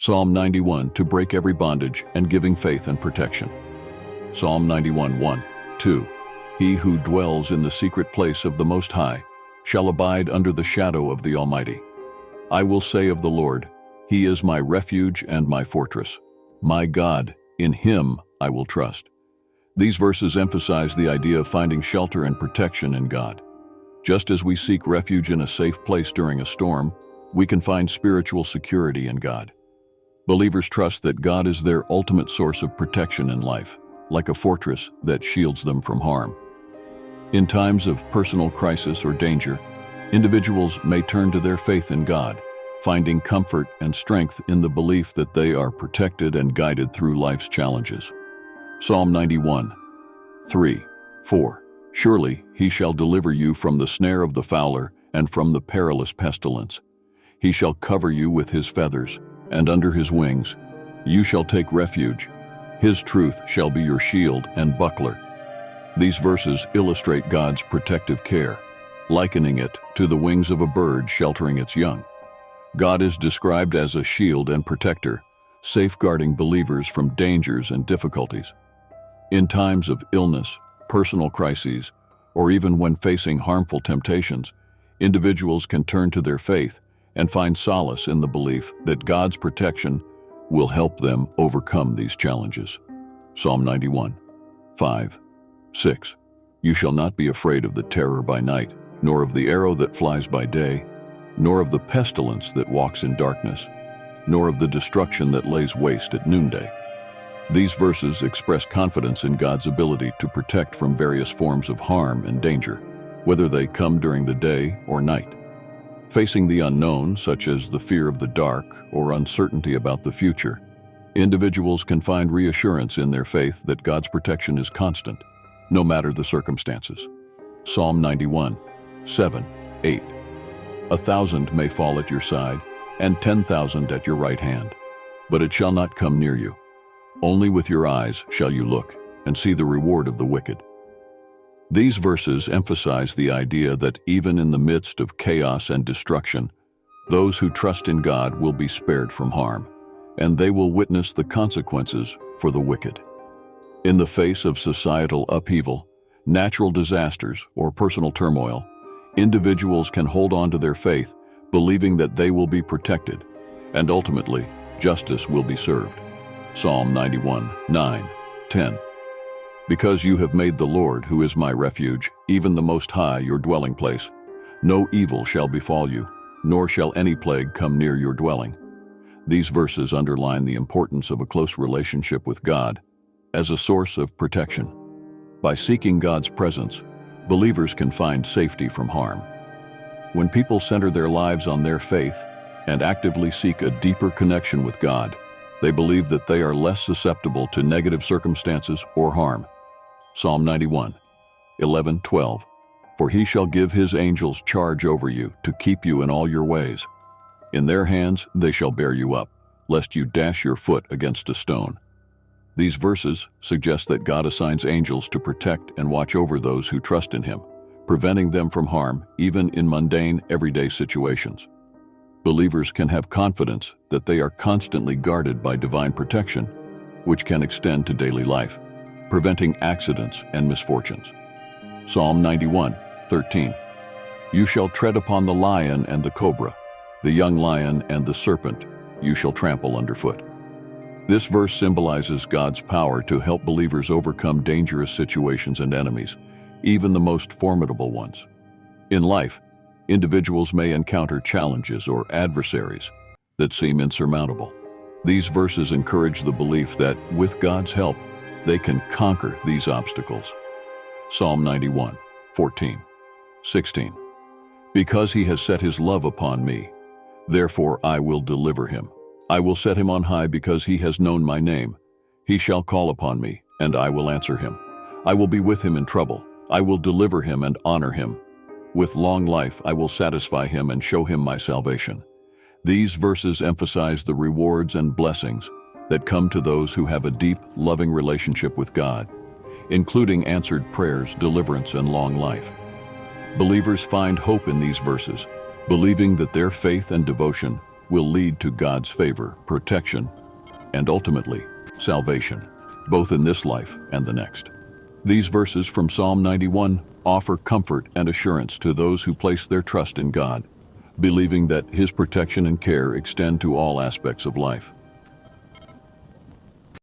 Psalm 91, to break every bondage and giving faith and protection. Psalm 91, 1, 2. He who dwells in the secret place of the Most High shall abide under the shadow of the Almighty. I will say of the Lord, He is my refuge and my fortress. My God, in Him I will trust. These verses emphasize the idea of finding shelter and protection in God. Just as we seek refuge in a safe place during a storm, we can find spiritual security in God. Believers trust that God is their ultimate source of protection in life, like a fortress that shields them from harm. In times of personal crisis or danger, individuals may turn to their faith in God, finding comfort and strength in the belief that they are protected and guided through life's challenges. Psalm 91, 3, 4. Surely He shall deliver you from the snare of the fowler and from the perilous pestilence. He shall cover you with His feathers, and under His wings you shall take refuge. His truth shall be your shield and buckler. These verses illustrate God's protective care, likening it to the wings of a bird sheltering its young. God is described as a shield and protector, safeguarding believers from dangers and difficulties. In times of illness, personal crises, or even when facing harmful temptations, individuals can turn to their faith and find solace in the belief that God's protection will help them overcome these challenges. Psalm 91, 5, 6. You shall not be afraid of the terror by night, nor of the arrow that flies by day, nor of the pestilence that walks in darkness, nor of the destruction that lays waste at noonday. These verses express confidence in God's ability to protect from various forms of harm and danger, whether they come during the day or night. Facing the unknown, such as the fear of the dark or uncertainty about the future, individuals can find reassurance in their faith that God's protection is constant, no matter the circumstances. Psalm 91, 7, 8. 1,000 may fall at your side, and 10,000 at your right hand, but it shall not come near you. Only with your eyes shall you look and see the reward of the wicked. These verses emphasize the idea that even in the midst of chaos and destruction, those who trust in God will be spared from harm, and they will witness the consequences for the wicked. In the face of societal upheaval, natural disasters, or personal turmoil, individuals can hold on to their faith, believing that they will be protected, and ultimately, justice will be served. Psalm 91, 9, 10. Because you have made the Lord, who is my refuge, even the Most High, your dwelling place, no evil shall befall you, nor shall any plague come near your dwelling. These verses underline the importance of a close relationship with God as a source of protection. By seeking God's presence, believers can find safety from harm. When people center their lives on their faith and actively seek a deeper connection with God, they believe that they are less susceptible to negative circumstances or harm. Psalm 91, 11, 12. For He shall give His angels charge over you to keep you in all your ways. In their hands they shall bear you up, lest you dash your foot against a stone. These verses suggest that God assigns angels to protect and watch over those who trust in Him, preventing them from harm even in mundane, everyday situations. Believers can have confidence that they are constantly guarded by divine protection, which can extend to daily life, preventing accidents and misfortunes. Psalm 91, 13. You shall tread upon the lion and the cobra, the young lion and the serpent you shall trample underfoot. This verse symbolizes God's power to help believers overcome dangerous situations and enemies, even the most formidable ones. In life, individuals may encounter challenges or adversaries that seem insurmountable. These verses encourage the belief that, with God's help, they can conquer these obstacles. Psalm 91, 14, 16. Because He has set His love upon me, therefore I will deliver him. I will set him on high because he has known my name. He shall call upon me, and I will answer him. I will be with him in trouble. I will deliver him and honor him. With long life I will satisfy him and show him my salvation. These verses emphasize the rewards and blessings that come to those who have a deep, loving relationship with God, including answered prayers, deliverance, and long life. Believers find hope in these verses, believing that their faith and devotion will lead to God's favor, protection, and ultimately, salvation, both in this life and the next. These verses from Psalm 91 offer comfort and assurance to those who place their trust in God, believing that His protection and care extend to all aspects of life.